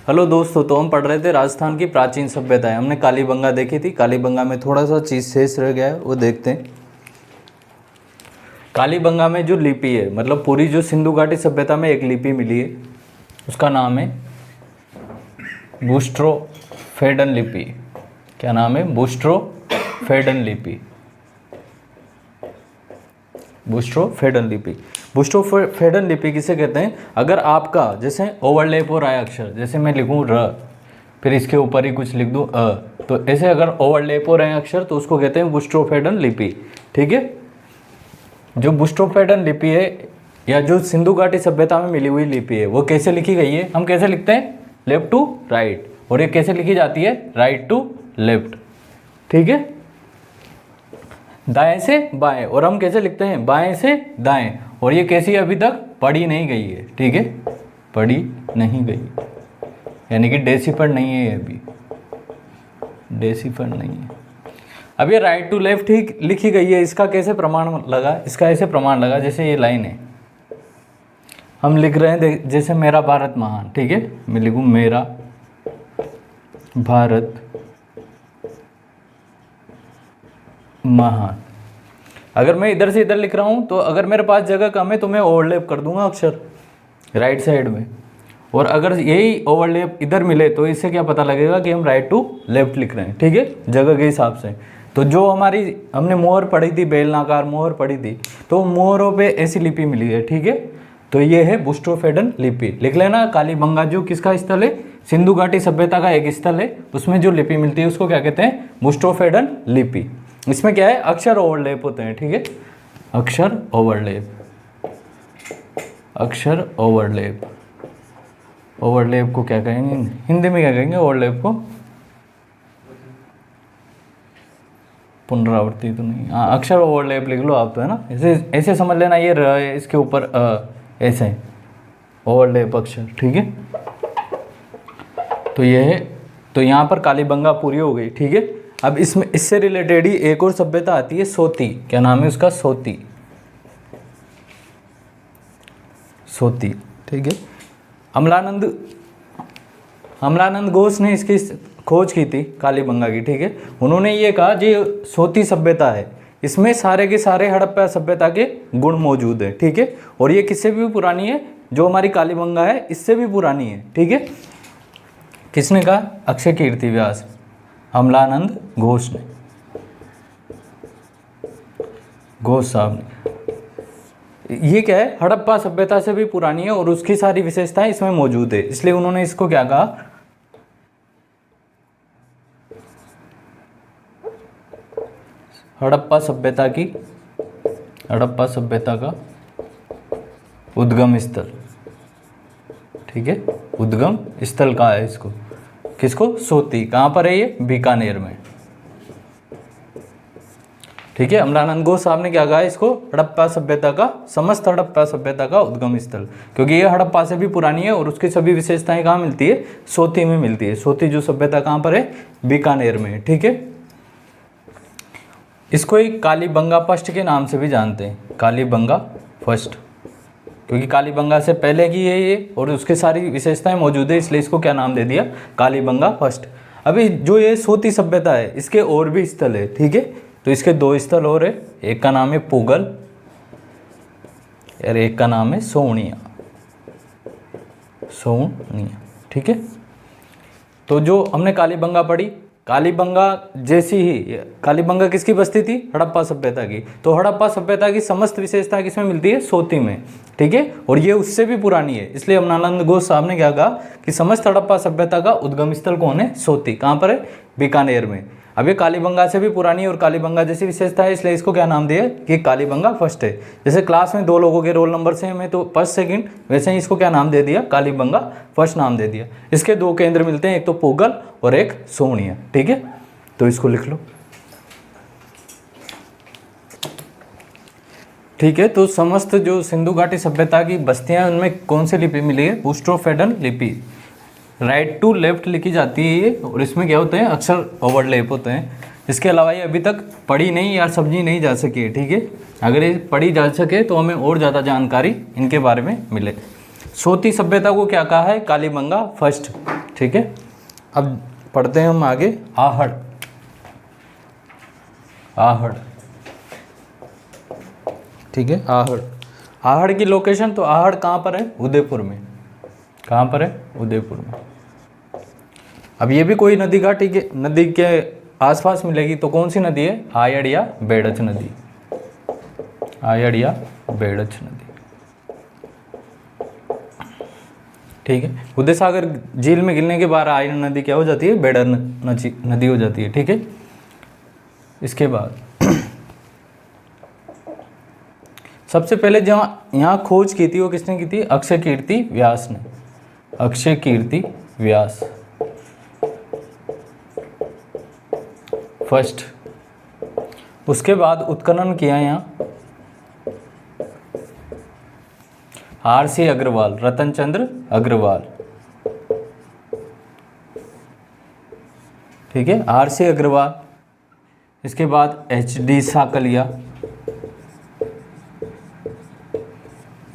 Hello दोस्तों, तो हम पढ़ रहे थे राजस्थान की प्राचीन सभ्यताएं। हमने कालीबंगा देखी थी। कालीबंगा में थोड़ा सा चीज़ शेष रह गया है, वो देखते हैं। कालीबंगा में जो लिपि है, मतलब पूरी जो सिंधु घाटी सभ्यता में एक लिपि मिली है, उसका नाम है बूस्ट्रोफेडन लिपि। क्या नाम है? बूस्ट्रोफेडन लिपि। बूस्ट्रोफेडन लिपि। बूस्ट्रोफेडन लिपि किसे कहते हैं? अगर आपका जैसे ओवरलैप हो रहा है अक्षर, जैसे मैं लिखूं र, फिर इसके ऊपर ही कुछ लिख दूं अ, तो ऐसे अगर ओवरलैप हो रहे हैं अक्षर तो उसको कहते हैं बूस्ट्रोफेडन लिपि। ठीक है। जो बूस्ट्रोफेडन लिपि है या जो सिंधु घाटी सभ्यता में मिली हुई लिपि है, वो कैसे लिखी गई है? हम कैसे लिखते हैं? Left to right. और ये कैसे लिखी जाती है? Right to left. ठीक है। दाएं से बाएं। और हम कैसे लिखते हैं? बाएं से दाएं। और ये कैसी अभी तक पढ़ी नहीं गई है। ठीक है, पढ़ी नहीं गई, यानी कि डेसिफर्ड नहीं है। ये अभी डेसिफर्ड नहीं है। अब ये राइट टू लेफ्ट ही लिखी गई है। इसका कैसे प्रमाण लगा? इसका ऐसे प्रमाण लगा, जैसे ये लाइन है, हम लिख रहे हैं जैसे मेरा भारत महान। ठीक है, मैं लिखूं मेरा भारत महान। अगर मैं इधर से इधर लिख रहा हूँ तो अगर मेरे पास जगह कम है तो मैं ओवरलैप कर दूंगा अक्षर राइट साइड में। और अगर यही ओवरलैप इधर मिले तो इससे क्या पता लगेगा कि हम राइट टू लेफ्ट लिख रहे हैं। ठीक है, जगह के हिसाब से। तो जो हमारी हमने मोहर पढ़ी थी, बेलनाकार मोहर पढ़ी थी, तो मोहरों पे ऐसी लिपि मिली है। ठीक है, तो ये है बूस्ट्रोफेडन लिपि। लिख लेना। कालीबंगा जो किसका स्थल है? सिंधु घाटी सभ्यता का एक स्थल है। उसमें जो लिपि मिलती है उसको क्या कहते हैं? बूस्ट्रोफेडन लिपि। इसमें क्या है? अक्षर ओवरलैप होते हैं। ठीक है, अक्षर ओवरलैप। अक्षर ओवरलैप। ओवरलैप को क्या कहेंगे हिंदी में? क्या कहेंगे ओवरलैप को? पुनरावृत्ति तो नहीं। हाँ, अक्षर ओवरलैप लिख लो आप, तो है ना। ऐसे ऐसे समझ लेना, ये र है, इसके ऊपर ऐसे ओवरलैप अक्षर। ठीक है, तो ये है। तो यहाँ पर कालीबंगा पूरी हो गई। ठीक है, अब इसमें इससे रिलेटेड ही एक और सभ्यता आती है, सोती। क्या नाम है उसका? सोती। सोती। ठीक है, अमलानंद घोष ने इसकी खोज की थी कालीबंगा की। ठीक है, उन्होंने ये कहा जो सोती सभ्यता है, इसमें सारे के सारे हड़प्पा सभ्यता के गुण मौजूद है। ठीक है, और ये किससे भी पुरानी है? जो हमारी कालीबंगा है इससे भी पुरानी है। ठीक है, किसने कहा? अक्षय कीर्ति व्यास, अमलानंद घोष ने, घोष साहब ने। ये क्या है? हड़प्पा सभ्यता से भी पुरानी है और उसकी सारी विशेषताएं इसमें मौजूद है, इसलिए उन्होंने इसको क्या कहा? हड़प्पा सभ्यता की, हड़प्पा सभ्यता का उद्गम स्थल। ठीक है, उद्गम स्थल कहाँ है इसको? किसको? सोती। कहाँ पर है ये? बीकानेर में। ठीक है, अमलानंद घोष साहब ने क्या कहा इसको? हड़प्पा सभ्यता का, समस्त हड़प्पा सभ्यता का उद्गम स्थल, क्योंकि ये हड़प्पा से भी पुरानी है और उसकी सभी विशेषताएं कहाँ मिलती है? सोती में मिलती है। सोती जो सभ्यता कहाँ पर है? बीकानेर में। ठीक है, इसको एक कालीबंगा फर्स्ट के नाम से भी जानते हैं, कालीबंगा फर्स्ट, क्योंकि कालीबंगा से पहले की है ये और उसके सारी विशेषताएं मौजूद है, इसलिए इसको क्या नाम दे दिया? कालीबंगा फर्स्ट। अभी जो ये सोती सभ्यता है, इसके और भी स्थल है। ठीक है, तो इसके दो स्थल और है। एक का नाम है पूगल और एक का नाम है सोनिया। सोनिया। ठीक है, तो जो हमने कालीबंगा पढ़ी, कालीबंगा जैसी ही, कालीबंगा किसकी बस्ती थी? हड़प्पा सभ्यता की। तो हड़प्पा सभ्यता की समस्त विशेषता किसमें मिलती है? सोती में। ठीक है, और ये उससे भी पुरानी है, इसलिए अमलानंद घोष साहब ने क्या कहा कि समस्त हड़प्पा सभ्यता का उद्गम स्थल कौन है? सोती। कहाँ पर है? बीकानेर में। अब ये कालीबंगा से भी पुरानी है और कालीबंगा जैसी विशेषता है, इसलिए इसको क्या नाम दिया कि कालीबंगा फर्स्ट है। जैसे क्लास में दो लोगों के रोल नंबर सेम है तो फर्स्ट सेकंड, वैसे ही इसको क्या नाम दे दिया? कालीबंगा फर्स्ट नाम दे दिया। इसके दो केंद्र मिलते हैं, एक तो पूगल और एक सोनिया। ठीक है, तो इसको लिख लो। ठीक है, तो समस्त जो सिंधु घाटी सभ्यता की बस्तियां, उनमें कौन सी लिपि मिली है? बूस्ट्रोफेडन लिपि। राइट टू लेफ्ट लिखी जाती है ये, और इसमें क्या होते हैं? अक्षर ओवरलैप होते हैं। इसके अलावा ये अभी तक पढ़ी नहीं या समझी नहीं जा सकी है। ठीक है, अगर ये पढ़ी जा सके तो हमें और ज़्यादा जानकारी इनके बारे में मिले। सोती सभ्यता को क्या कहा है? कालीबंगा फर्स्ट। ठीक है। अब पढ़ते हैं हम आगे आहड़। आहड़, ठीक है, आहड़। आहड़ की लोकेशन, तो आहड़ कहाँ पर है? उदयपुर में। कहाँ पर है? उदयपुर में। अब ये भी कोई नदी का, ठीक है, नदी के आसपास मिलेगी, तो कौन सी नदी है? आयड़ या बेड़च नदी। आयड़ या बेड़च नदी, ठीक है। उदय सागर झील में गिरने के बाद आयड़ नदी क्या हो जाती है? बेड़र नदी हो जाती है, ठीक है। इसके बाद सबसे पहले जहाँ यहाँ खोज की थी वो किसने की थी? अक्षय कीर्ति व्यास ने। अक्षय कीर्ति व्यास फर्स्ट। उसके बाद उत्खनन किया यहाँ R.C. अग्रवाल, रतन चंद्र अग्रवाल, ठीक है, R.C. अग्रवाल। इसके बाद H.D. साकलिया,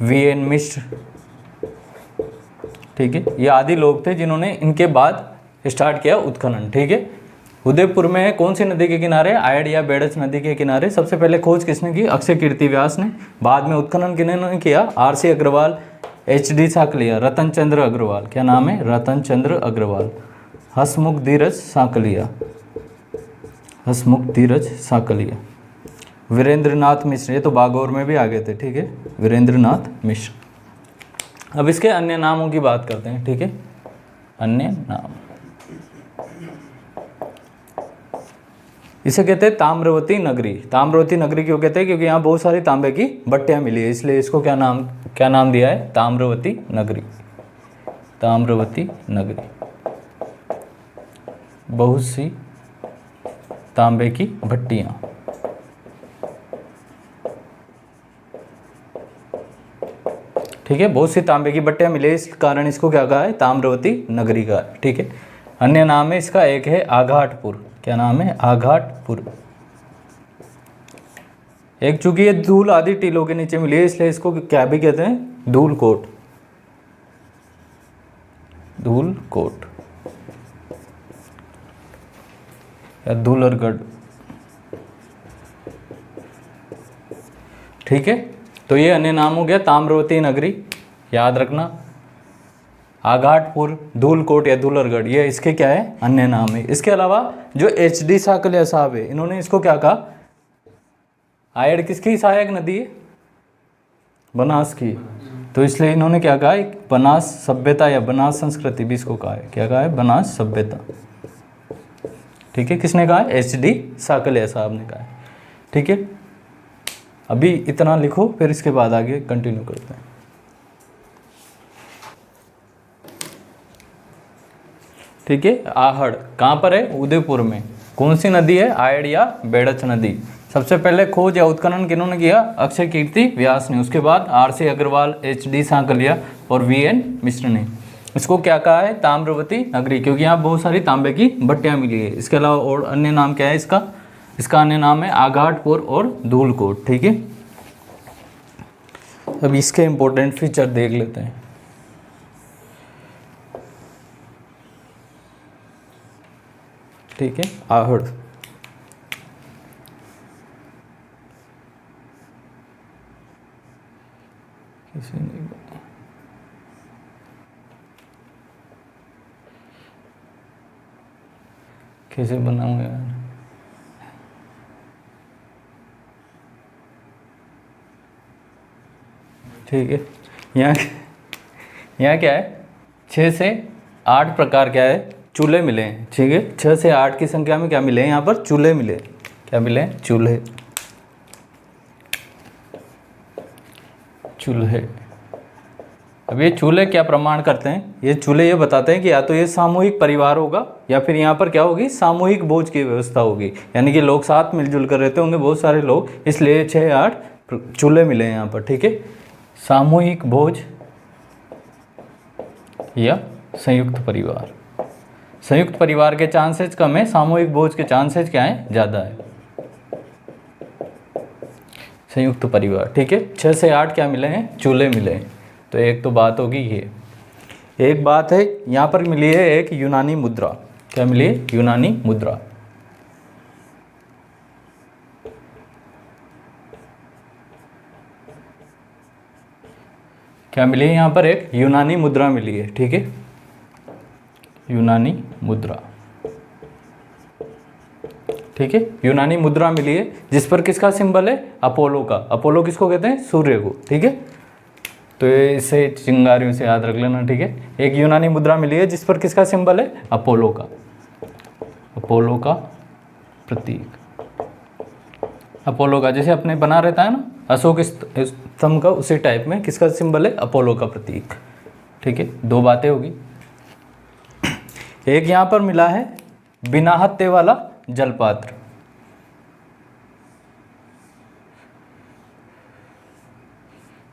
V.N. मिश्र, ठीक है। ये आदि लोग थे जिन्होंने इनके बाद स्टार्ट किया उत्खनन, ठीक है। उदयपुर में कौन सी नदी के किनारे? आयड़ या बेड़च नदी के किनारे सबसे पहले खोज किसने की? अक्षय कीर्ति व्यास ने। बाद में उत्खनन किन्होंने किया? R.C. अग्रवाल, H.D. साकलिया, रतन चंद्र अग्रवाल। क्या नाम है? रतन चंद्र अग्रवाल। हसमुख धीरज साकलिया, हसमुख धीरज साकलिया। वीरेंद्र नाथ मिश्र, ये तो बागौर में भी आ गए थे, ठीक है, वीरेंद्र नाथ मिश्र। अब इसके अन्य नामों की बात करते हैं, ठीक है। अन्य नाम, इसे कहते हैं ताम्रवती नगरी। ताम्रवती नगरी क्यों कहते हैं? क्योंकि यहाँ बहुत सारी तांबे की भट्टियाँ मिली है, इसलिए इसको क्या नाम दिया है? ताम्रवती नगरी। ताम्रवती नगरी, बहुत सी तांबे की भट्टियाँ, ठीक है, बहुत सी तांबे की भट्टियाँ मिली, इस कारण इसको क्या कहा है? ताम्रवती नगरी का, ठीक है। अन्य नाम है इसका, एक है आघाटपुर। क्या नाम है? आघाटपुर। एक चूंकि ये धूल आदि टीलों के नीचे मिली है, इसलिए इसको क्या भी कहते हैं? धूलकोट। धूलकोट या धूलरगढ़, ठीक है। तो ये अन्य नाम हो गया ताम्रवती नगरी, याद रखना। आघाटपुर, धूलकोट या धूलरगढ़, ये इसके क्या है? अन्य नाम है। इसके अलावा जो H.D. साकलिया साहब है, इन्होंने इसको क्या कहा? आयड़ किसकी सहायक नदी है? बनास की। तो इसलिए इन्होंने क्या कहा? एक बनास सभ्यता या बनास संस्कृति भी इसको कहा है। क्या कहा है? बनास सभ्यता, ठीक है। किसने कहा है? H.D. साकलिया साहब ने कहा है, ठीक है। अभी इतना लिखो, फिर इसके बाद आगे कंटिन्यू करते हैं। ठीक है। आहड़ कहाँ पर है? उदयपुर में। कौन सी नदी है? आयड़ या बेड़च नदी। सबसे पहले खोज या उत्खनन किन्होंने किया? अक्षय कीर्ति व्यास ने। उसके बाद R.C. अग्रवाल, H.D. साकलिया और V.N. मिश्र ने। इसको क्या कहा है? ताम्रवती नगरी, क्योंकि यहाँ बहुत सारी तांबे की भट्टियाँ मिली है। इसके अलावा और अन्य नाम क्या है इसका? इसका अन्य नाम है आघाटपुर और धूलकोट, ठीक है। अब इसके इंपॉर्टेंट फीचर देख लेते हैं। ठीक है। आहड़, किसी ने कैसे बनाऊंगा यार? ठीक है। यहाँ क्या है? 6 से 8 प्रकार क्या है? चूल्हे मिले हैं, ठीक है। 6 से 8 की संख्या में क्या मिले हैं? यहाँ पर चूल्हे मिले। क्या मिले? चूल्हे। चूल्हे। अब ये चूल्हे क्या प्रमाण करते हैं? ये चूल्हे ये बताते हैं कि या तो ये सामूहिक परिवार होगा या फिर यहाँ पर क्या होगी? सामूहिक भोज की व्यवस्था होगी, यानी कि लोग साथ मिलजुल कर रहते होंगे, बहुत सारे लोग, इसलिए 6-8 चूल्हे मिले हैं यहाँ पर, ठीक है। सामूहिक भोज या संयुक्त परिवार। संयुक्त परिवार के चांसेस कम है, सामूहिक भोज के चांसेस क्या है? ज़्यादा है। संयुक्त परिवार, ठीक है। 6 से 8 क्या मिले हैं? चूल्हे मिले हैं। तो एक तो बात होगी ये। एक बात है, यहाँ पर मिली है एक यूनानी मुद्रा। क्या मिली है? यूनानी मुद्रा। क्या मिली है? यहाँ पर एक यूनानी मुद्रा मिली है। ठीक है, यूनानी मुद्रा। ठीक है, यूनानी मुद्रा मिली है जिस पर किसका सिंबल है? अपोलो का। अपोलो किसको कहते हैं? सूर्य को। ठीक है, तो इसे चिंगारियों से याद रख लेना। ठीक है, एक यूनानी मुद्रा मिली है जिस पर किसका सिंबल है? अपोलो का। अपोलो का प्रतीक, अपोलो का, जैसे अपने बना रहता है ना अशोक स्तंभ का, उसी टाइप में किसका सिंबल है? अपोलो का प्रतीक। ठीक है, दो बातें होगी। एक यहाँ पर मिला है बिना हत्थे वाला जलपात्र।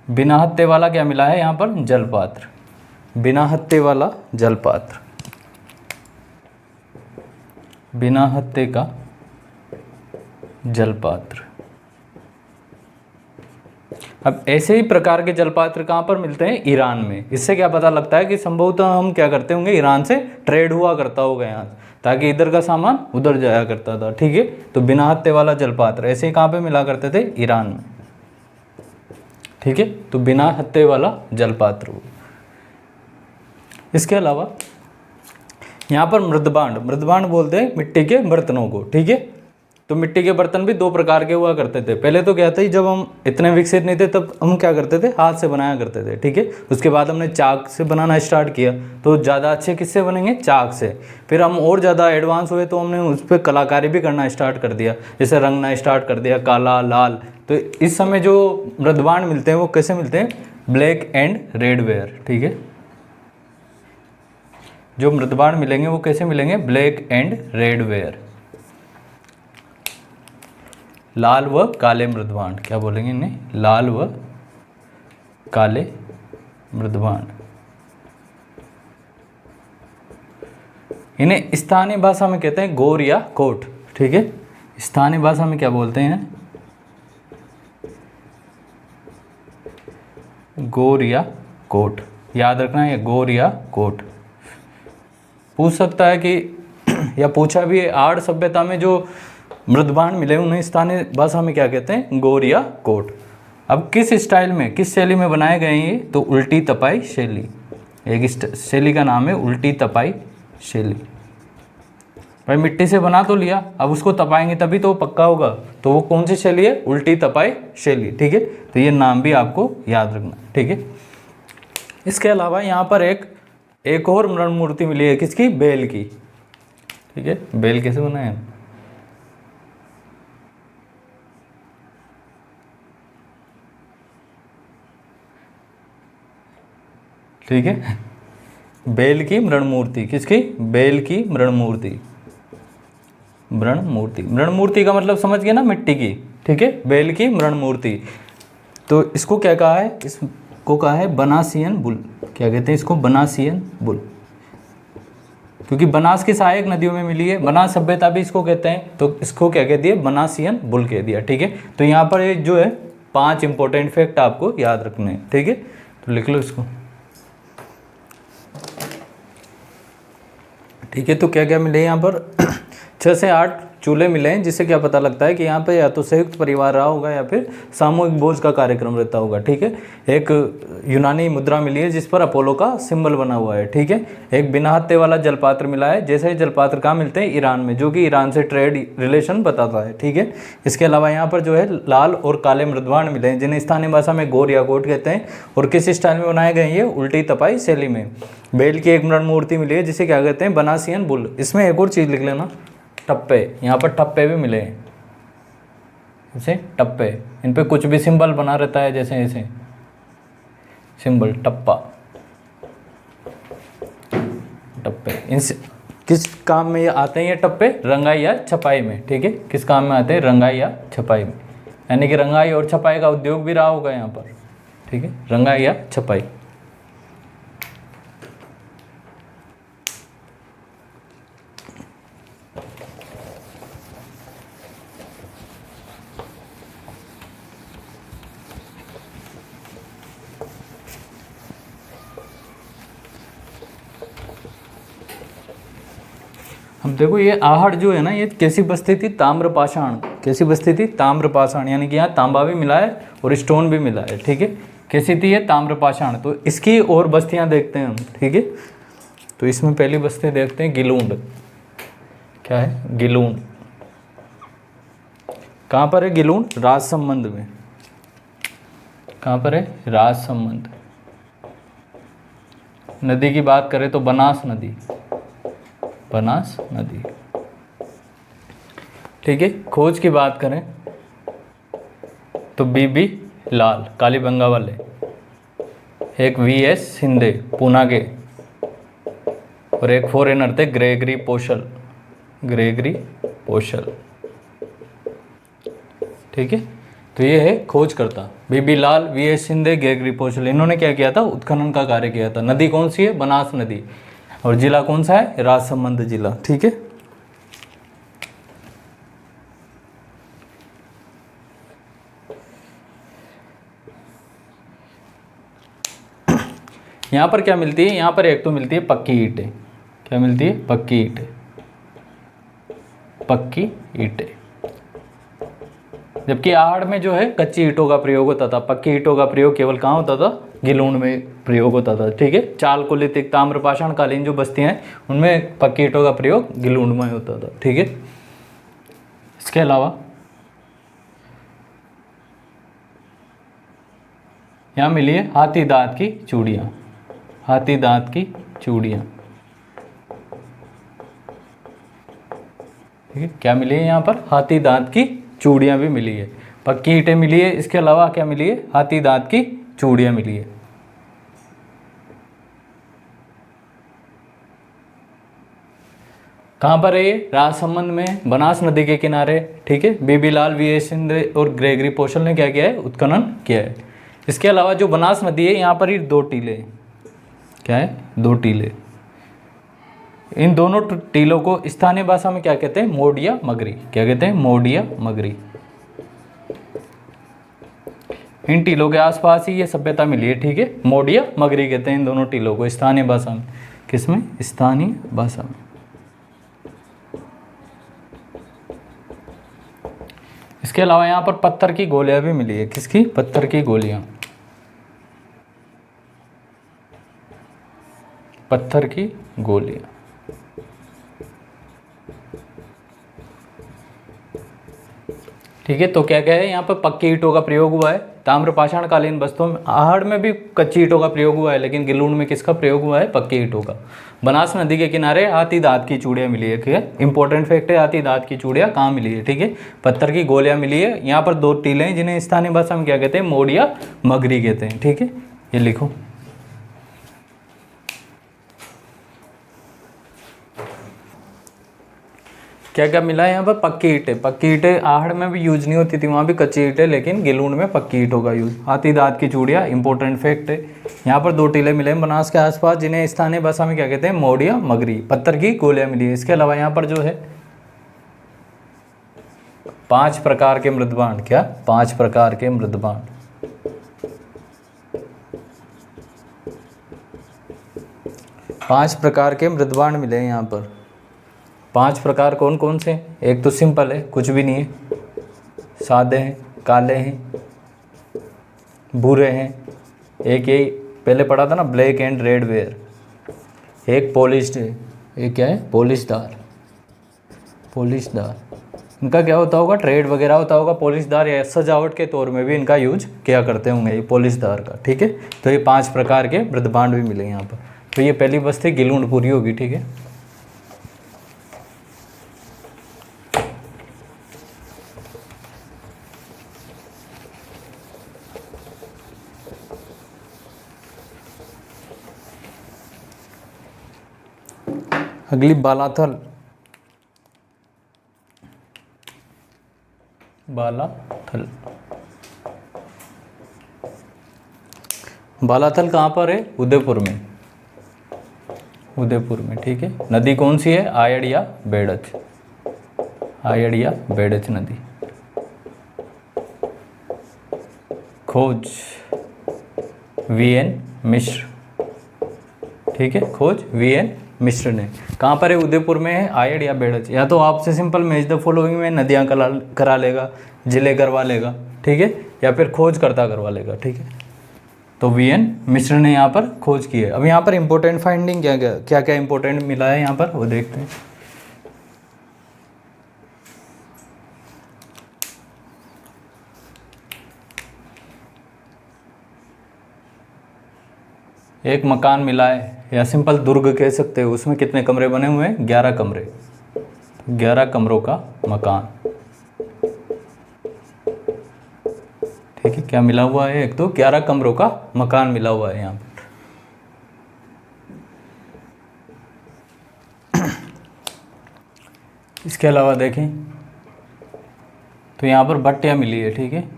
बिना हत्थे वाला क्या मिला है यहाँ पर? जलपात्र। बिना हत्थे वाला जलपात्र, बिना हत्थे का जलपात्र। अब ऐसे ही प्रकार के जलपात्र कहाँ पर मिलते हैं? ईरान में। इससे क्या पता लगता है कि संभवतः हम क्या करते होंगे, ईरान से ट्रेड हुआ करता होगा यहाँ, ताकि इधर का सामान उधर जाया करता था। ठीक है, तो बिना हत्थे वाला जलपात्र ऐसे ही कहाँ पे मिला करते थे? ईरान में। ठीक है, तो बिना हत्थे वाला जलपात्र। इसके अलावा यहाँ पर मृदभांड, मृदभांड बोलते हैं मिट्टी के बर्तनों को। ठीक है, तो मिट्टी के बर्तन भी दो प्रकार के हुआ करते थे। पहले तो क्या था, जब हम इतने विकसित नहीं थे तब हम क्या करते थे? हाथ से बनाया करते थे। ठीक है, उसके बाद हमने चाक से बनाना स्टार्ट किया, तो ज़्यादा अच्छे किससे बनेंगे? चाक से। फिर हम और ज़्यादा एडवांस हुए तो हमने उस पर कलाकारी भी करना स्टार्ट कर दिया, जैसे रंगना स्टार्ट कर दिया, काला, लाल। तो इस समय जो मृदभांड मिलते हैं वो कैसे मिलते हैं? Black and red ware. ठीक है, जो मृदभांड मिलेंगे वो कैसे मिलेंगे? ब्लैक एंड रेड वेयर, लाल व काले मृदभांड। क्या बोलेंगे इन्हें? लाल व काले मृदभांड। इन्हें स्थानीय भाषा में कहते हैं गोर या कोट। ठीक है, स्थानीय भाषा में क्या बोलते हैं? गोर या कोट। याद रखना है, गोर या कोट। पूछ सकता है कि या पूछा भी है, आर्य सभ्यता में जो मृदभांड मिले उन्हें स्थानीय भाषा में क्या कहते हैं? गोर या कोट। अब किस स्टाइल में, किस शैली में बनाए गए हैं ये? तो उल्टी तपाई शैली। एक शैली का नाम है उल्टी तपाई शैली। भाई मिट्टी से बना तो लिया, अब उसको तपाएंगे तभी तो वो पक्का होगा, तो वो कौन सी शैली है? उल्टी तपाई शैली। ठीक है, तो ये नाम भी आपको याद रखना। ठीक है, इसके अलावा यहाँ पर एक और मृण मूर्ति मिली है, किसकी? बेल की। ठीक है, बेल कैसे बनाए? ठीक है, बेल की मृण मूर्ति। किसकी? बेल की मृण मूर्ति। मृण मूर्ति, मृण मूर्ति का मतलब समझ गए ना? मिट्टी की। ठीक है, बेल की मृण मूर्ति। तो इसको क्या कहा है? इसको कहा है बनासियन बुल। क्या कहते हैं इसको? बनासियन बुल, क्योंकि बनास की सहायक नदियों में मिली है, बनास सभ्यता भी इसको कहते हैं, तो इसको क्या कह दिया? बनासियन बुल कह दिया। ठीक है, तो यहाँ पर एक जो है 5 इंपॉर्टेंट फैक्ट आपको याद रखने हैं। ठीक है, तो लिख लो इसको। ठीक है, तो क्या क्या मिले यहाँ पर? 6 से 8 चूल्हे मिले हैं, जिससे क्या पता लगता है कि यहाँ पे या तो संयुक्त परिवार रहा होगा या फिर सामूहिक भोज का कार्यक्रम रहता होगा। ठीक है, एक यूनानी मुद्रा मिली है जिस पर अपोलो का सिंबल बना हुआ है। ठीक है, एक बिना हत्थे वाला जलपात्र मिला है, जैसे ही जलपात्र कहाँ मिलते हैं? ईरान में, जो कि ईरान से ट्रेड रिलेशन बताता है। ठीक है, इसके अलावा यहाँ पर जो है लाल और काले मृदभांड मिले हैं, जिन्हें स्थानीय भाषा में गोर या कोट कहते हैं, और किस स्टाइल में बनाए गए? ये उल्टी तपाई शैली में। बेल की एक मृण मूर्ति मिली है जिसे क्या कहते हैं? बनासियन बुल। इसमें एक और चीज़ लिख लेना, टप्पे। यहाँ पर टप्पे भी मिले हैं, जैसे टप्पे, इन पे कुछ भी सिंबल बना रहता है, जैसे ऐसे सिंबल टप्पा, टप्पे। इन किस काम में ये आते हैं? ये टप्पे रंगाई या छपाई में। ठीक है, किस काम में आते हैं? रंगाई या छपाई में, यानी कि रंगाई और छपाई का उद्योग भी रहा होगा यहाँ पर। ठीक है, रंगाई या छपाई। अब देखो ये आहड़ जो है ना, ये कैसी बस्ती थी? ताम्रपाषाण। कैसी बस्ती थी? ताम्रपाषाण, यानी कि यहाँ तांबा भी मिला है और स्टोन भी मिला है, ठीक है। कैसी थी ये? ताम्रपाषाण। तो इसकी और बस्तियाँ देखते हैं हम, ठीक है। तो इसमें पहली बस्ती देखते हैं गिलूंड। क्या है? गिलूंड। कहाँ पर है गिलूंड? राजसमंद में। कहाँ पर है? राजसमंद। नदी की बात करें तो बनास नदी, बनास नदी, ठीक है। खोज की बात करें तो बीबी लाल, कालीबंगा वाले, एक वीएस शिंदे पूना के, और एक फॉरेनर थे ग्रेगरी पोशल, ग्रेगरी पोशल, ठीक है। तो ये है खोजकर्ता बीबी लाल, वीएस शिंदे, ग्रेगरी पोशल। इन्होंने क्या किया था? उत्खनन का कार्य किया था। नदी कौन सी है? बनास नदी। और जिला कौन सा है? राजसमंद जिला, ठीक है। यहाँ पर क्या मिलती है? यहाँ पर एक तो मिलती है पक्की ईंटें। क्या मिलती है? पक्की ईंटें, पक्की ईंटें। जबकि आहड़ में जो है कच्ची ईंटों का प्रयोग होता था। पक्की ईंटों का प्रयोग केवल कहाँ होता था? गिलूंड में प्रयोग होता था, ठीक है। चाल कुलितिक ताम्रपाषाण कालीन जो बस्तियाँ हैं उनमें पक्की ईंटों का प्रयोग गिलूंड में होता था, ठीक है। इसके अलावा यहाँ मिली है हाथी दांत की चूड़ियाँ, हाथी दांत की चूड़ियाँ, ठीक है। क्या मिली है यहाँ पर? हाथी दांत की चूड़ियाँ भी मिली है। पक्की ईंटें मिली है, इसके अलावा क्या मिली है? हाथी दांत की चूड़ियाँ मिली है। कहाँ पर है ये? राजसमंद में, बनास नदी के किनारे, ठीक है। बीबी लाल, वीएस शिंदे और ग्रेगरी पोशल ने क्या किया है? उत्खनन किया है। इसके अलावा जो बनास नदी है यहाँ पर ही 2 टीले। क्या है? 2 टीले। इन दोनों टीलों को स्थानीय भाषा में क्या कहते हैं? मोडिया मगरी। क्या कहते हैं? मोडिया मगरी। इन टीलों के आसपास ही ये सभ्यता मिली है, ठीक है। मोडिया मगरी कहते हैं इन दोनों टीलों को स्थानीय भाषा में। किसमें? स्थानीय भाषा में। इसके अलावा यहाँ पर पत्थर की गोलियां भी मिली है। किसकी? पत्थर की गोलियां, पत्थर की गोलियां, ठीक है। तो क्या क्या है यहाँ पर? पक्की ईंटों का प्रयोग हुआ है। ताम्रपाषाण कालीन बस्तों में, आहड़ में भी कच्ची ईंटों का प्रयोग हुआ है, लेकिन गिलूंड में किसका प्रयोग हुआ है? पक्की ईंटों का। बनास नदी के किनारे हाथी दांत की चूड़ियाँ मिली है, ठीक है। इंपॉर्टेंट फैक्ट है, हाथी दांत की चूड़ियाँ कहाँ मिली है, ठीक है। पत्थर की गोलियाँ मिली है। यहाँ पर 2 टीले हैं जिन्हें स्थानीय भाषा में क्या कहते हैं? मोडिया मगरी कहते हैं, ठीक है। ये लिखो। क्या क्या मिला है यहाँ पर? पक्की ईंटें। पक्की ईंटें आहड़ में भी यूज नहीं होती थी, वहाँ भी कच्ची ईंटें, लेकिन गिलूंड में पक्की ईंटों का यूज। हाथी दांत की चूड़ियाँ, इंपॉर्टेंट फैक्ट है। यहाँ पर 2 टीले मिले हैं बनास के आसपास जिन्हें स्थानीय भाषा में क्या कहते हैं? मोडिया मगरी। पत्थर की गोलियाँ मिली है। इसके अलावा यहाँ पर जो है 5 प्रकार के मृदबाण। क्या? 5 प्रकार के मृदबाण। पांच प्रकार के मृदबाण मिले हैं यहाँ पर। 5 प्रकार कौन कौन से? एक तो सिंपल है, कुछ भी नहीं है, सादे हैं, काले हैं, भूरे हैं। एक यही पहले पढ़ा था ना, ब्लैक एंड रेड वेयर। एक पॉलिश्ड है, एक क्या है? पॉलिशदार। पॉलिशदार इनका क्या होता होगा? ट्रेड वगैरह होता होगा। पॉलिशदार या सजावट के तौर में भी इनका यूज किया करते होंगे ये पॉलिशदार का, ठीक है। तो ये 5 प्रकार के मृदबाण भी मिले यहाँ पर। तो ये पहली बस्ती गिलूंड पूरी होगी, ठीक है। अगली बालाथल। बालाथल, बालाथल कहाँ पर है? उदयपुर में। उदयपुर में, ठीक है। नदी कौन सी है? आयड़ या बेड़च। आयड़ या बेड़च नदी। खोज वीएन मिश्र, ठीक है। खोज वीएन मिश्र ने। कहाँ पर है? उदयपुर में है, आयड या बेड़च। या तो आपसे सिंपल मैच द फॉलोइंग में नदियाँ करा लेगा, जिले करवा लेगा, ठीक है, या फिर खोज करता करवा लेगा, ठीक है। तो वीएन मिश्र ने यहाँ पर खोज की है। अब यहाँ पर इंपॉर्टेंट फाइंडिंग क्या क्या इंपॉर्टेंट मिला है यहाँ पर वो देखते हैं। एक मकान मिला है, या सिंपल दुर्ग कह सकते हो। उसमें कितने कमरे बने हुए हैं? 11 कमरे, 11 कमरों का मकान, ठीक है। क्या मिला हुआ है? एक तो 11 कमरों का मकान मिला हुआ है यहाँ पर। इसके अलावा देखें तो यहाँ पर भट्टियाँ मिली है, ठीक है।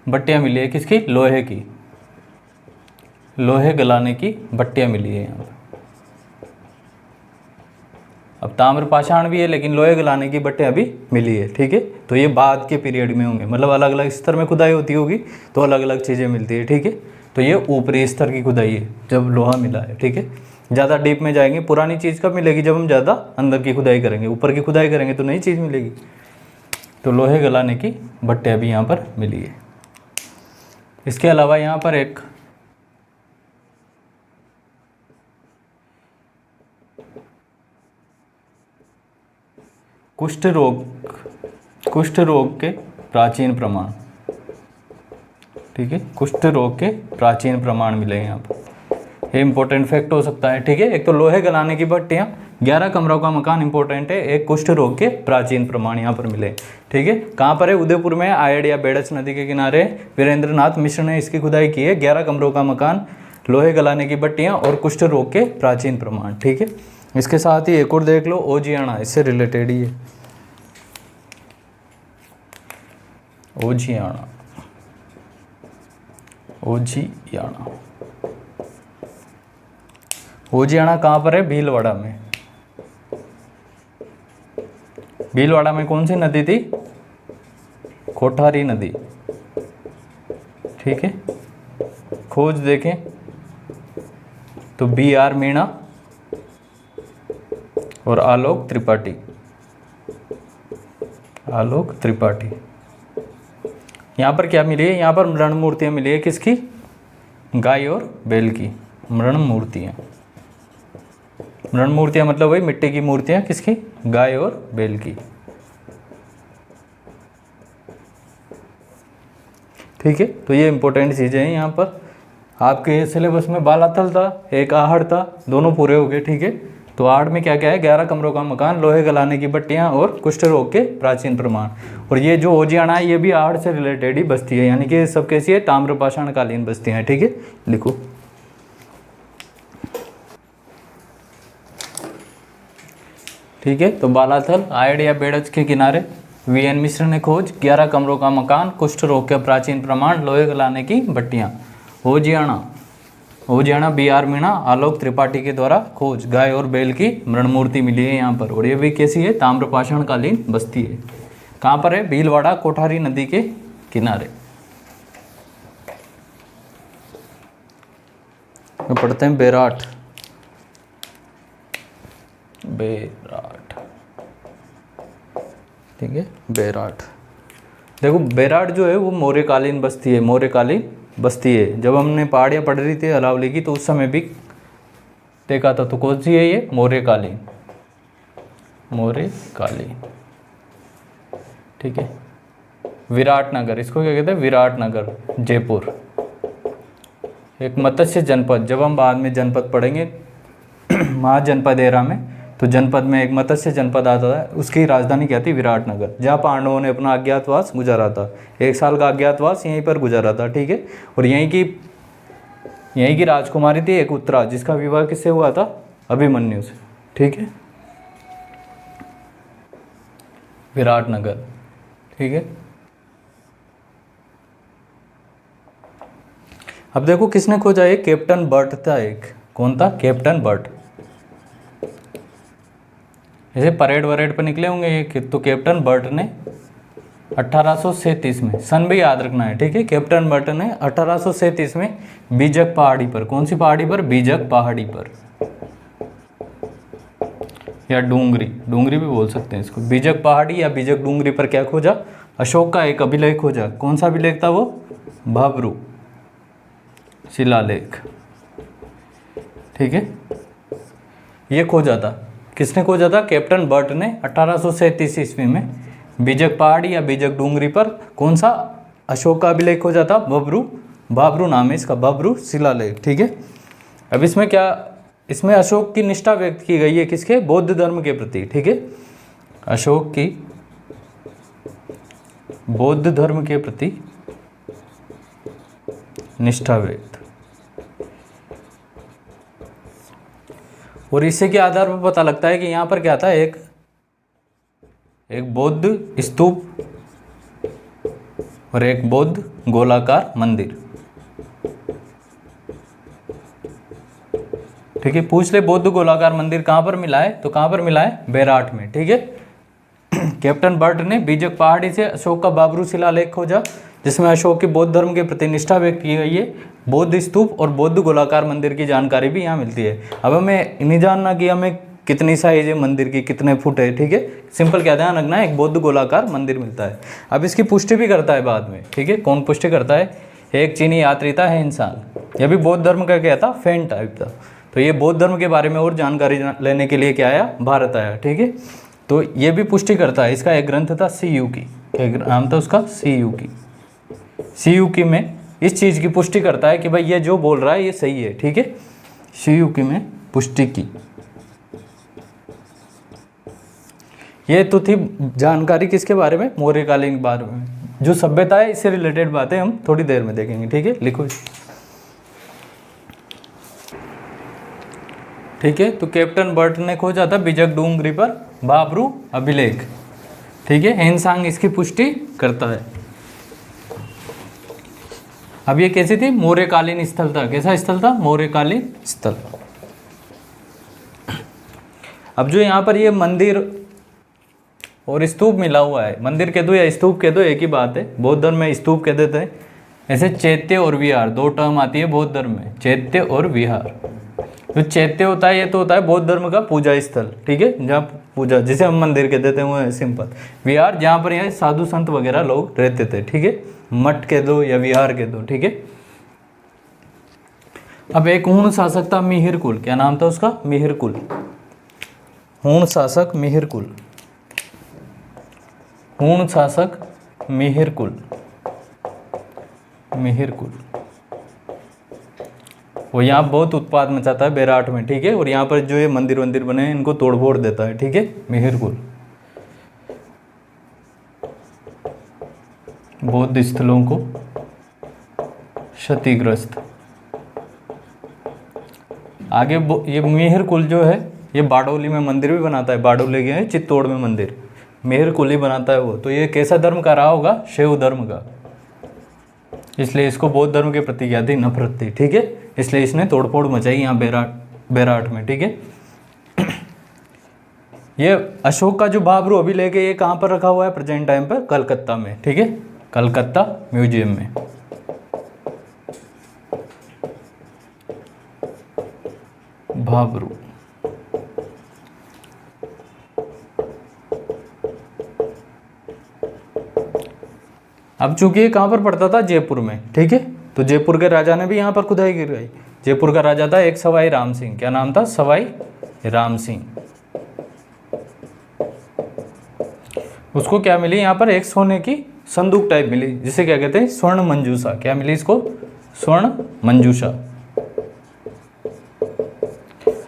भट्टियाँ मिली है किसकी? लोहे की, लोहे गलाने की भट्टियाँ मिली है यहाँ पर। अब ताम्र पाषाण भी है, लेकिन लोहे गलाने की भट्टियाँ भी मिली है, ठीक है। तो ये बाद के पीरियड में होंगे, मतलब अलग अलग स्तर में खुदाई होती होगी तो अलग अलग चीज़ें मिलती है, ठीक है। तो ये ऊपरी स्तर की खुदाई है जब लोहा मिला है, ठीक है। ज़्यादा डीप में जाएंगे, पुरानी चीज़ कब मिलेगी? जब हम ज़्यादा अंदर की खुदाई करेंगे। ऊपर की खुदाई करेंगे तो नई चीज़ मिलेगी। तो लोहे गलाने की भट्टियाँ भी यहाँ पर मिली है। इसके अलावा यहाँ पर एक कुष्ठ रोग के प्राचीन प्रमाण, ठीक है। कुष्ठ रोग के प्राचीन प्रमाण मिले यहाँ पर। ये इंपॉर्टेंट फैक्ट हो सकता है, ठीक है। एक तो लोहे गलाने की भट्टियाँ, 11 कमरों का मकान इंपॉर्टेंट है, एक कुष्ठ रोग के प्राचीन प्रमाण यहाँ पर मिले, ठीक है। कहाँ पर है? उदयपुर में, आयड या बेड़च नदी के किनारे वीरेंद्र नाथ मिश्र ने इसकी खुदाई की है। 11 कमरों का मकान, लोहे गलाने की भट्टियाँ और कुष्ठ रोग के प्राचीन प्रमाण, ठीक है। इसके साथ ही एक और देख लो, ओजियाना, इससे रिलेटेड ही है। ओजियाना, ओजियाना, ओजियाना कहाँ पर है? भीलवाड़ा में। भीलवाड़ा में कौन सी नदी थी? कोठारी नदी, ठीक है। खोज देखें तो BR मीणा और आलोक त्रिपाठी, आलोक त्रिपाठी। यहाँ पर क्या मिली है? यहाँ पर मृण मूर्तियाँ मिली है किसकी? गाय और बैल की मृण मूर्तियाँ। मृण मूर्तियाँ मतलब वही मिट्टी की मूर्तियाँ, किसकी? गाय और बैल की, ठीक है। तो ये इंपॉर्टेंट चीज़ें हैं यहाँ पर। आपके सिलेबस में बालाथल था, एक आहड़ था, दोनों पूरे हो गए, ठीक है। तो आहड़ में क्या क्या है? 11 कमरों का मकान, लोहे गलाने की भट्टियाँ और कुष्ठ रोग के प्राचीन प्रमाण। और ये जो ओजियाना है ये भी आहड़ से रिलेटेड ही बस्ती है, यानी कि सब कैसी है? ताम्रपाषाण कालीन बस्तियाँ हैं, ठीक है। लिखो, ठीक है। तो बालाथल, आयड या बेड़च के किनारे VN मिश्र ने खोज, 11 कमरों का मकान, कुष्ठ रोग के प्राचीन प्रमाण, लोहे गलाने की भट्टियाँ। ओजियाना BR मीणा, आलोक त्रिपाठी के द्वारा खोज, गाय और बैल की मृण मूर्ति मिली है यहाँ पर। और ये भी कैसी है? ताम्रपाषाण कालीन बस्ती है। कहाँ पर है? भीलवाड़ा, कोठारी नदी के किनारे। पढ़ते हैं बेराट, ठीक है। बेराट, देखो बेराट जो है वो मौर्यकालीन बस्ती है, मौर्यकालीन बस्ती है। जब हमने पहाड़ियाँ पढ़ रही थी अरावली की तो उस समय भी देखा था। तो कौन सी है ये? मौर्यकालीन, मौर्यकालीन, ठीक है। विराटनगर, इसको क्या कहते हैं? विराटनगर, जयपुर, एक मत्स्य जनपद। जब हम बाद में जनपद पढ़ेंगे महाजनपद एरा में, तो जनपद में एक मत्स्य जनपद आता है, उसकी राजधानी क्या थी? विराटनगर, जहाँ पांडवों ने अपना अज्ञातवास गुजारा था। 1 साल का अज्ञातवास यहीं पर गुजारा था, ठीक है। और यहीं की राजकुमारी थी एक उत्तरा, जिसका विवाह किससे हुआ था? अभिमन्यु से, ठीक है। विराटनगर, ठीक है। अब देखो किसने खोजा? एक कैप्टन बर्ट था। एक कौन था? Captain Burt. जैसे परेड वरेड पर निकले होंगे ये, तो कैप्टन बर्ट ने 1837 में, सन भी याद रखना है, ठीक है। कैप्टन बर्ट ने 1837 में बीजक पहाड़ी पर, कौन सी पहाड़ी पर, बीजक पहाड़ी पर, या डूंगरी, डूंगरी भी बोल सकते हैं इसको, बीजक पहाड़ी या बीजक डूंगरी पर क्या खोजा, अशोक का एक अभिलेख खोजा। कौन सा अभिलेख था वो, भाब्रू शिलालेख, ठीक है। ये खोजा था, किसने खोजा था, कैप्टन बर्ट ने 1837 ईस्वी में बीजक पहाड़ी या बीजक डूंगरी पर कौन सा अशोक का अभिलेख खोजा था, भाब्रू नाम है इसका, भाब्रू शिलालेख, ठीक है। अब इसमें क्या, इसमें अशोक की निष्ठा व्यक्त की गई है, किसके, बौद्ध धर्म के प्रति, ठीक है। अशोक की बौद्ध धर्म के प्रति निष्ठा व्यक्त, और इसी के आधार पर पता लगता है कि यहाँ पर क्या था, एक बौद्ध स्तूप और एक बौद्ध गोलाकार मंदिर, ठीक है। पूछ ले बौद्ध गोलाकार मंदिर कहाँ पर मिला है, तो कहाँ पर मिला है, बेराट में, ठीक है। कैप्टन बर्ट ने बीजक पहाड़ी से अशोक का भाब्रू शिलालेख खोजा, जिसमें अशोक की बौद्ध धर्म के प्रति निष्ठा व्यक्त की गई है, बौद्ध स्तूप और बौद्ध गोलाकार मंदिर की जानकारी भी यहाँ मिलती है। अब हमें नहीं जानना कि हमें कितनी साइज है मंदिर की, कितने फुट है, ठीक है। सिंपल क्या ध्यान रखना है, एक बौद्ध गोलाकार मंदिर मिलता है। अब इसकी पुष्टि भी करता है बाद में, ठीक है। कौन पुष्टि करता है, एक चीनी यात्री था है इंसान, यह भी बौद्ध धर्म का क्या था, फैन टाइप था। तो ये बौद्ध धर्म के बारे में और जानकारी लेने के लिए क्या आया, भारत आया, ठीक है। तो ये भी पुष्टि करता है, इसका एक ग्रंथ था सीयूकी, क्या नाम था उसका, सीयूकी। सीयूकी में इस चीज़ की पुष्टि करता है कि भाई ये जो बोल रहा है ये सही है, ठीक है। सीयूकी में पुष्टि की, ये तो थी जानकारी किसके बारे में, मौर्यकालीन के बारे में। जो सभ्यता है इससे रिलेटेड बातें हम थोड़ी देर में देखेंगे, ठीक है। लिखो, ठीक है। तो कैप्टन बर्ट ने खोजा था बीजक डूंगरी पर भाब्रू अभिलेख, ठीक है। हेनसांग इसकी पुष्टि करता है। अब ये कैसी थी, मौर्यकालीन स्थल था, कैसा स्थल था, मौर्यकालीन स्थल। अब जो यहाँ पर ये मंदिर और स्तूप मिला हुआ है, मंदिर कह दो या स्तूप कह दो एक ही बात है, बौद्ध धर्म में स्तूप कह देते हैं। ऐसे चैत्य और विहार दो टर्म आती है बौद्ध धर्म में, चैत्य और विहार। जो चैत्य होता है ये तो होता है बौद्ध धर्म का पूजा स्थल, ठीक है, जहाँ पूजा, जिसे हम मंदिर कह देते हैं वो है सिंपल। विहार जहाँ पर यहाँ साधु संत वगैरह लोग रहते थे, ठीक है, मठ कह दो या विहार कह दो, ठीक है। अब एक हूण शासक था मिहिर कुल, क्या नाम था उसका, मिहिर कुल, हूण शासक मिहिर कुल, हूण शासक मिहिर कुल, मिहिर कुल। वो यहाँ बहुत उत्पाद मचाता है बेराट में, ठीक है। और यहाँ पर जो ये मंदिर वंदिर बने हैं इनको तोड़ फोड़ देता है, ठीक है, मिहिर कुल। बौद्ध स्थलों को क्षतिग्रस्त। आगे ये मिहिर कुल जो है ये बारडोली में मंदिर भी बनाता है, बारडोली के चित्तौड़ में मंदिर मिहिर कुल ही बनाता है वो। तो ये कैसा धर्म का रहा होगा, शैव धर्म का, इसलिए इसको बौद्ध धर्म के प्रति क्या थी, नफरत थी, ठीक है। इसलिए इसने तोड़फोड़ मचाई यहाँ बेराट में, ठीक है। ये अशोक का जो भाब्रू अभिलेख है ये कहाँ पर रखा हुआ है प्रेजेंट टाइम पर, कलकत्ता में, ठीक है, कलकत्ता म्यूजियम में। भाब्रू अब चूंकि ये कहाँ पर पड़ता था, जयपुर में, ठीक है। तो जयपुर के राजा ने भी यहाँ पर खुदाई गिरवाई। जयपुर का राजा था एक सवाई राम सिंह, क्या नाम था, सवाई राम सिंह। उसको क्या मिली यहाँ पर, एक सोने की संदूक टाइप मिली, जिसे क्या कहते हैं, स्वर्ण मंजूषा। क्या मिली इसको, स्वर्ण मंजूषा।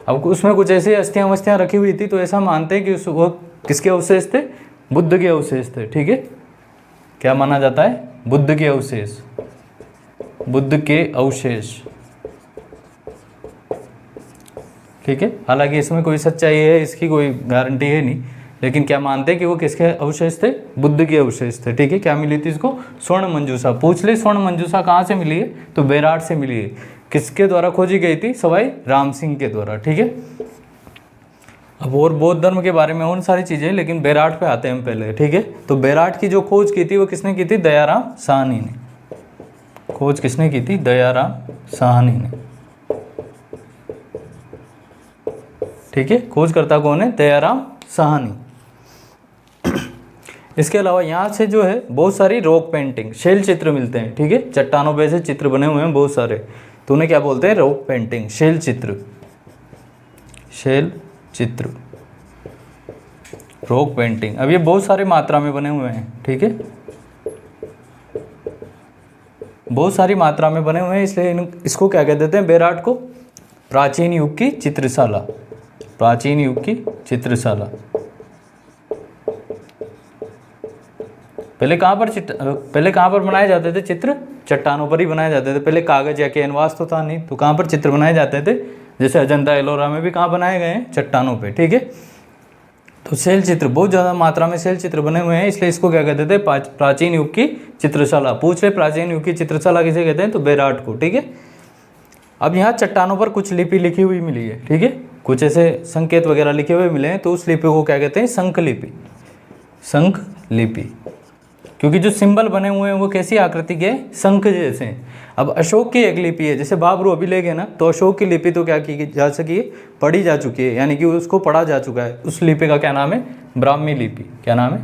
अब उसमें कुछ ऐसी अस्थियां वस्तियां रखी हुई थी, तो ऐसा मानते हैं कि वो किसके अवशेष थे, बुद्ध के अवशेष थे, ठीक है। क्या माना जाता है, बुद्ध के अवशेष, बुद्ध के अवशेष, ठीक है। हालांकि इसमें कोई सच्चाई है इसकी कोई गारंटी है नहीं, लेकिन क्या मानते हैं कि वो किसके अवशेष थे, बुद्ध के अवशेष थे, ठीक है। क्या मिली थी इसको, स्वर्ण मंजूषा। पूछ ले स्वर्ण मंजूषा कहाँ से मिली है, तो बेराट से मिली है। किसके द्वारा खोजी गई थी, सवाई राम सिंह के द्वारा, ठीक है। अब और बौद्ध धर्म के बारे में और सारी चीज़ें, लेकिन बेराट पे आते हैं हम पहले, ठीक है। तो बेराट की जो खोज की थी वो किसने की थी? दयाराम साहनी ने। खोज किसने की थी? दयाराम साहनी ने, ठीक है। खोजकर्ता कौन है? दयाराम साहनी। इसके अलावा यहाँ से जो है बहुत सारी रॉक पेंटिंग, शैल चित्र मिलते हैं, ठीक है। चट्टानों पे से चित्र बने हुए हैं बहुत सारे, तो उन्हें क्या बोलते हैं? रॉक पेंटिंग, शैल चित्र, शैल चित्र, रॉक पेंटिंग। अब ये बहुत सारे मात्रा में बने हुए हैं, ठीक है, बहुत सारी मात्रा में बने हुए हैं, इसलिए इसको क्या कह देते हैं? बेराट को प्राचीन युग की चित्रशाला, प्राचीन युग की चित्रशाला। पहले कहाँ पर बनाए जाते थे चित्र? चट्टानों पर ही बनाए जाते थे। पहले कागज या कैनवास तो था नहीं, तो कहाँ पर चित्र बनाए जाते थे? जैसे अजंता एलोरा में भी कहाँ बनाए गए हैं? चट्टानों पे, ठीक है। तो शैल चित्र, बहुत ज़्यादा मात्रा में शैल चित्र बने हुए हैं, इसलिए इसको क्या कहते थे? प्राचीन युग की चित्रशाला। पूछ ले प्राचीन युग की चित्रशाला किसे कहते हैं? तो बेराट को, ठीक है। अब यहाँ चट्टानों पर कुछ लिपि लिखी हुई मिली है, ठीक है, कुछ ऐसे संकेत वगैरह लिखे हुए मिले हैं, तो उस लिपि को क्या कहते हैं? शंख लिपि, शंख लिपि। क्योंकि जो सिंबल बने हुए हैं वो कैसी आकृति के? शंख जैसे हैं। अब अशोक की एक लिपि है, जैसे बाबरू अभिलेख है ना, तो अशोक की लिपि तो क्या की जा सकी है? पढ़ी जा चुकी है, यानी कि उसको पढ़ा जा चुका है। उस लिपि का क्या नाम है? ब्राह्मी लिपि। क्या नाम है?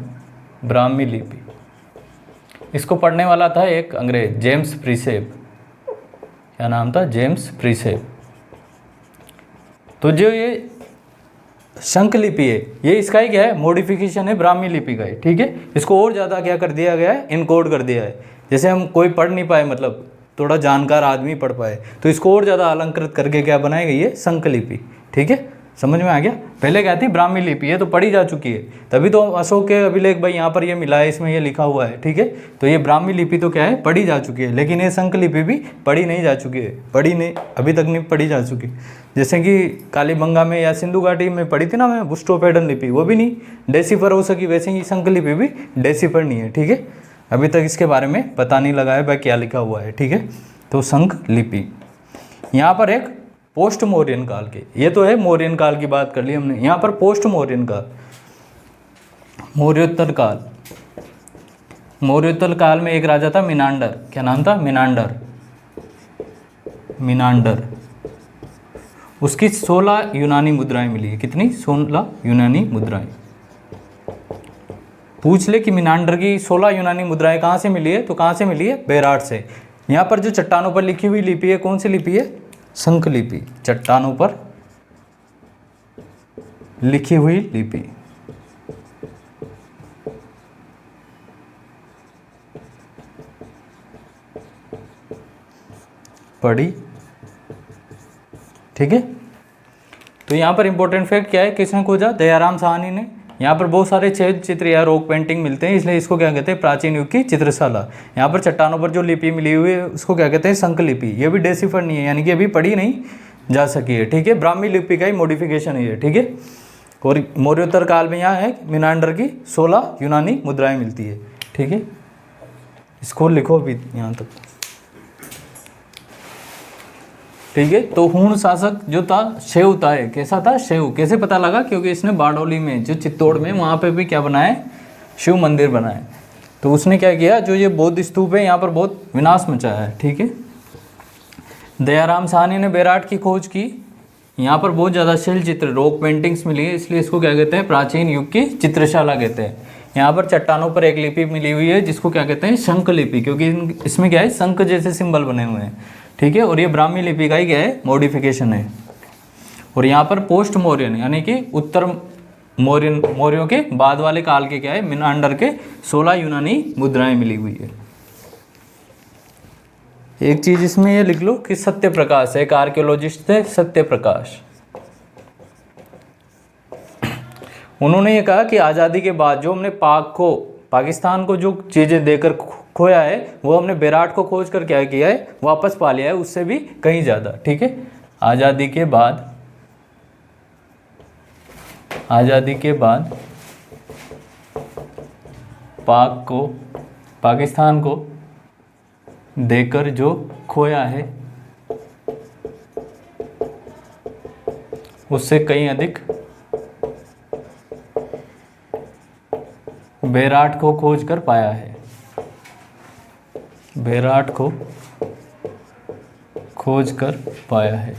ब्राह्मी लिपि। इसको पढ़ने वाला था एक अंग्रेज, जेम्स प्रीसेप। क्या नाम था? जेम्स प्रीसेप। तो जो ये शंख लिपि है, ये इसका ही क्या है? मॉडिफिकेशन है ब्राह्मी लिपि का है, ठीक है। इसको और ज़्यादा क्या कर दिया गया है? इनकोड कर दिया है। जैसे हम कोई पढ़ नहीं पाए, मतलब थोड़ा जानकार आदमी पढ़ पाए, तो इसको और ज़्यादा अलंकृत करके क्या बनाई गई है? शंख लिपि, ठीक है। समझ में आ गया? पहले क्या थी? ब्राह्मी लिपि है, तो पढ़ी जा चुकी है, तभी तो अशोक के अभिलेख भाई यहाँ पर ये मिला है, इसमें ये लिखा हुआ है, ठीक है। तो ये ब्राह्मी लिपि तो क्या है? पढ़ी जा चुकी है, लेकिन ये शंख लिपि भी पढ़ी नहीं जा चुकी है, पढ़ी नहीं, अभी तक नहीं पढ़ी जा चुकी। जैसे कि कालीबंगा में या सिंधु घाटी में पढ़ी थी ना मैं, बुस्टोपैडन लिपि, वो भी नहीं डेसिफर हो सकी, वैसे ही शंख लिपि भी डेसिफर नहीं है, ठीक है। अभी तक इसके बारे में पता नहीं लगा है भाई क्या लिखा हुआ है, ठीक है। तो शंख लिपि। यहाँ पर एक पोस्ट मौर्यन काल के, ये तो है मौर्यन काल की बात कर ली हमने, यहाँ पर पोस्ट मौर्यन काल, मौर्योत्तर काल। मौर्योत्तर काल में एक राजा था मिनांडर। क्या नाम था? मिनांडर। मिनांडर। उसकी 16 यूनानी मुद्राएं मिली है। कितनी? 16 यूनानी मुद्राएं। पूछ ले कि मिनांडर की 16 यूनानी मुद्राएं कहाँ से मिली है, तो कहाँ से मिली है? बेराट से। यहाँ पर जो चट्टानों पर लिखी हुई लिपि है, कौन सी लिपि है? शंख लिपि। चट्टानों पर लिखी हुई लिपि। पढ़ी, ठीक है। तो यहाँ पर इंपॉर्टेंट फैक्ट क्या है? किसने खोजा? दयाराम साहनी ने। यहाँ पर बहुत सारे छेद चित्र या रॉक पेंटिंग मिलते हैं, इसलिए इसको क्या कहते हैं? प्राचीन युग की चित्रशाला। यहाँ पर चट्टानों पर जो लिपि मिली हुई है उसको क्या कहते हैं? शंख लिपि। ये भी डेसिफर नहीं है, यानी कि अभी पढ़ी नहीं जा सकी है, ठीक है। ब्राह्मी लिपि का ही मॉडिफिकेशन है ये, ठीक है। और मौर्योत्तर काल में यहाँ है मिनांडर की 16 यूनानी मुद्राएं मिलती है, ठीक है। इसको लिखो अभी यहाँ तक, ठीक है। तो हूण शासक जो था शैव था, कैसा था? शैव। कैसे पता लगा? क्योंकि इसने बारडोली में, जो चित्तौड़ में, वहाँ पे भी क्या बनाए? शिव मंदिर बनाए। तो उसने क्या किया? जो ये बौद्ध स्तूप है यहाँ पर बहुत विनाश मचाया है, ठीक है। दयाराम साहनी ने बेराट की खोज की। यहाँ पर बहुत ज़्यादा शैल चित्र, रॉक पेंटिंग्स मिली है, इसलिए इसको क्या कहते हैं? प्राचीन युग की चित्रशाला कहते हैं। यहाँ पर चट्टानों पर एक लिपि मिली हुई है जिसको क्या कहते हैं? शंख लिपि, क्योंकि इसमें क्या है? शंख जैसे सिंबल बने हुए हैं, ठीक है। और ये ब्राह्मी लिपि का ही क्या है? मॉडिफिकेशन है। और यहाँ पर पोस्ट मौर्यन, यानी कि उत्तर मौर्यन, मौर्यों के बाद वाले काल के क्या है? मिनांडर के 16 यूनानी मुद्राएं मिली हुई है। एक चीज इसमें ये लिख लो कि सत्य प्रकाश है, एक आर्कियोलॉजिस्ट थे सत्य प्रकाश। उन्होंने ये कहा कि आज़ादी के बाद जो हमने पाकिस्तान को जो चीज़ें देकर खोया है, वो हमने बेराट को खोज कर क्या किया है? वापस पा लिया है, उससे भी कहीं ज़्यादा, ठीक है। आज़ादी के बाद पाकिस्तान को देकर जो खोया है उससे कहीं अधिक बेराट को खोज कर पाया है, बेराट को खोज कर पाया है।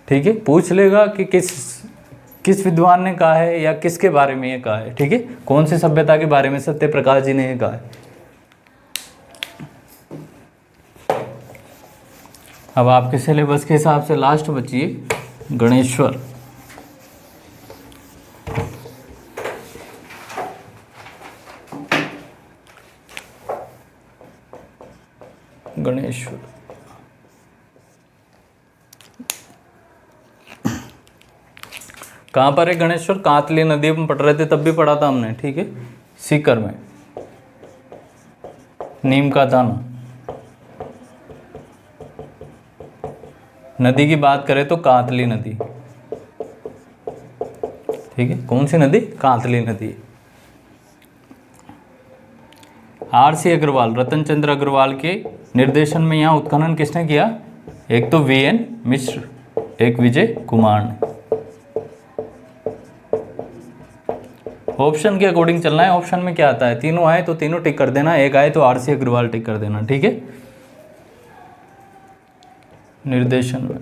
ठीक है, पूछ लेगा कि किस विद्वान ने कहा है या किसके बारे में ये कहा है। ठीक है, कौन सी सभ्यता के बारे में सत्य प्रकाश जी ने ये कहा है। अब आपके सिलेबस के हिसाब से लास्ट बचिए गणेश्वर। गणेश्वर कहाँ पर है गणेश्वर? कांतली नदी में पढ़ रहे थे तब भी पढ़ा था हमने। ठीक है, सीकर में, नीम का दाना। नदी की बात करें तो कांतली नदी। ठीक है, कौन सी नदी? कांतली नदी। आर.सी. अग्रवाल, रतन चंद्र अग्रवाल के निर्देशन में यहाँ उत्खनन किसने किया? एक तो वी.एन. मिश्र, एक विजय कुमार ने। ऑप्शन के अकॉर्डिंग चलना है। ऑप्शन में क्या आता है? तीनों आए तो तीनों टिक कर देना, एक आए तो आर.सी. अग्रवाल टिक कर देना। ठीक है, निर्देशन में।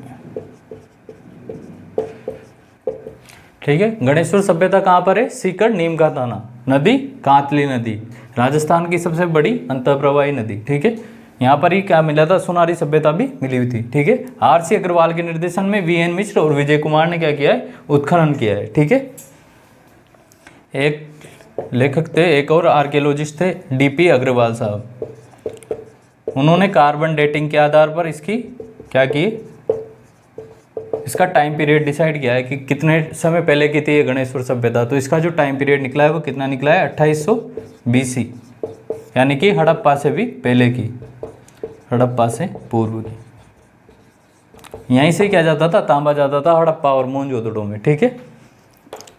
ठीक है, गणेश्वर सभ्यता कहाँ पर है? सीकर, नीम का दाना। नदी कांतली नदी, राजस्थान की सबसे बड़ी अंतःप्रवाही नदी। ठीक है, यहाँ पर ही क्या मिला था? सुनारी सभ्यता भी मिली हुई थी। ठीक है, आर.सी. अग्रवाल के निर्देशन में वी.एन. मिश्र और विजय कुमार ने क्या किया है? उत्खनन किया है। ठीक है, एक लेखक थे, एक और आर्कियोलॉजिस्ट थे, डी.पी. अग्रवाल साहब। उन्होंने कार्बन डेटिंग के आधार पर इसकी क्या की? इसका टाइम पीरियड डिसाइड किया है कि कितने समय पहले की थी ये गणेश्वर सभ्यता। तो इसका जो टाइम पीरियड निकला है वो कितना निकला है? 2800 BC, यानी कि हड़प्पा से भी पहले की, हड़प्पा से पूर्व की। यहीं से क्या जाता था? तांबा जाता था हड़प्पा और मोहनजोदड़ो में। ठीक है,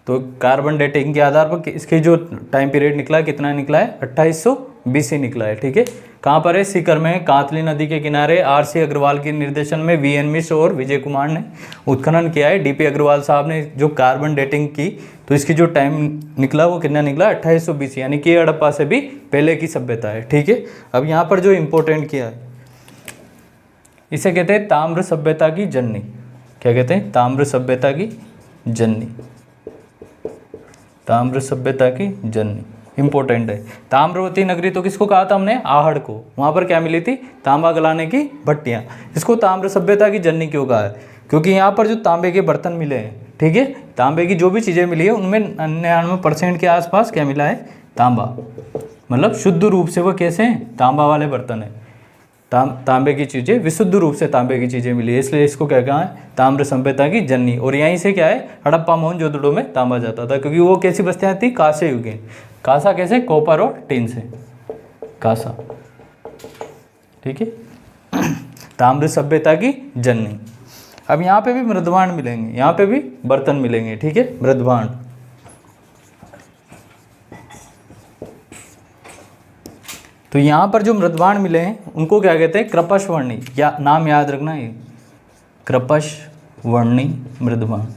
तो कार्बन डेटिंग के आधार पर इसके जो टाइम पीरियड निकला है कितना निकला है? 2800 BC निकला है। ठीक है, कहाँ पर है? सीकर में, कांतली नदी के किनारे। आर.सी. अग्रवाल के निर्देशन में वी.एन. मिश्र और विजय कुमार ने उत्खनन किया है। डी.पी. अग्रवाल साहब ने जो कार्बन डेटिंग की तो इसकी जो टाइम निकला वो कितना निकला? 2800 BC, यानी कि हड़प्पा से भी पहले की सभ्यता है। ठीक है, अब यहाँ पर जो इम्पोर्टेंट किया है इसे कहते हैं ताम्र सभ्यता की जननी। क्या कहते हैं? ताम्र सभ्यता की जननी, ताम्र सभ्यता की जननी इंपॉर्टेंट है। ताम्रवती नगरी तो किसको कहा था हमने? आहड़ को। वहाँ पर क्या मिली थी? तांबा गलाने की भट्टियाँ। इसको ताम्र सभ्यता की जननी क्यों कहा है? क्योंकि यहाँ पर जो तांबे के बर्तन मिले हैं, ठीक है, तांबे की जो भी चीज़ें मिली है उनमें 99% के आसपास क्या मिला है? तांबा। मतलब शुद्ध रूप से वो कैसे हैं? तांबा वाले बर्तन है। तांबे की चीज़ें, विशुद्ध रूप से तांबे की चीज़ें मिली है, इसलिए इसको क्या कहा है? ताम्र सभ्यता की जननी। और यहीं से क्या है? हड़प्पा मोहनजोदड़ो में तांबा जाता था, क्योंकि वो कैसी बस्तियाँ थी? कांसे युगीन। कांसा कैसे? कॉपर और टिन से, कांसा। ठीक है, ताम्र सभ्यता की जननी। अब यहाँ पे भी मृदभांड मिलेंगे, यहाँ पे भी बर्तन मिलेंगे। ठीक है, मृदभांड। तो यहाँ पर जो मृदभांड मिले हैं उनको क्या कहते हैं? कृपशवर्णी। या नाम याद रखना, ये कृपशवर्णी मृदभांड।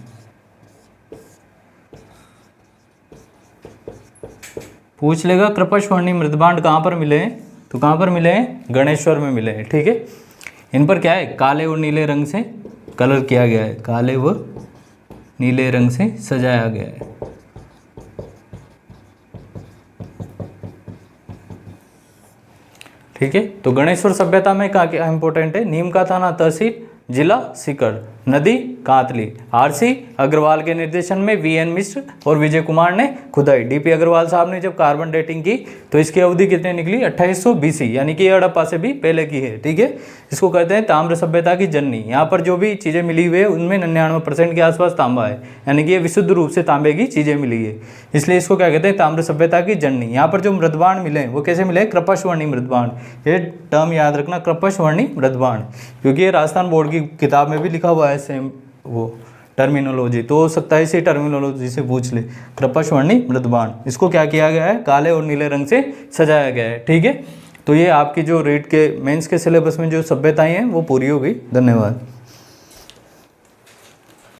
पूछ लेगा कृपशवर्णी मृदभांड कहाँ पर मिले हैं? तो कहाँ पर मिले हैं? गणेश्वर में मिले हैं। ठीक है, इन पर क्या है? काले और नीले रंग से कलर किया गया है, काले व नीले रंग से सजाया गया है। ठीक है, तो गणेश्वर सभ्यता में क्या इंपॉर्टेंट है? नीम का थाना तहसील, जिला सीकर, नदी कांतली। आर.सी. अग्रवाल के निर्देशन में वी.एन. मिश्र और विजय कुमार ने खुदाई। डी.पी. अग्रवाल साहब ने जब कार्बन डेटिंग की तो इसकी अवधि कितनी निकली? 2800 BC, यानी कि हड़प्पा से भी पहले की है। ठीक है, इसको कहते हैं ताम्र सभ्यता की जननी। यहाँ पर जो भी चीज़ें मिली हुई है उनमें 99% के आसपास तांबा है, यानी कि ये विशुद्ध रूप से तांबे की चीज़ें मिली है, इसलिए इसको क्या कहते हैं? ताम्र सभ्यता की जननी। यहाँ पर जो मृदभांड मिले हैं वो कैसे मिले? कृपशवर्णी मृदभांड। ये टर्म याद रखना, कृपशवर्णी मृदभांड, क्योंकि ये राजस्थान बोर्ड की किताब में भी लिखा हुआ है सेम वो टर्मिनोलॉजी, तो हो सकता है इसी टर्मिनोलॉजी से पूछ ले। कृपशवर्णी मृदभांड, इसको क्या किया गया है? काले और नीले रंग से सजाया गया है। ठीक है, तो ये आपकी जो रीट के मेंस के सिलेबस में जो सभ्यताएं हैं वो पूरी हो गई। धन्यवाद।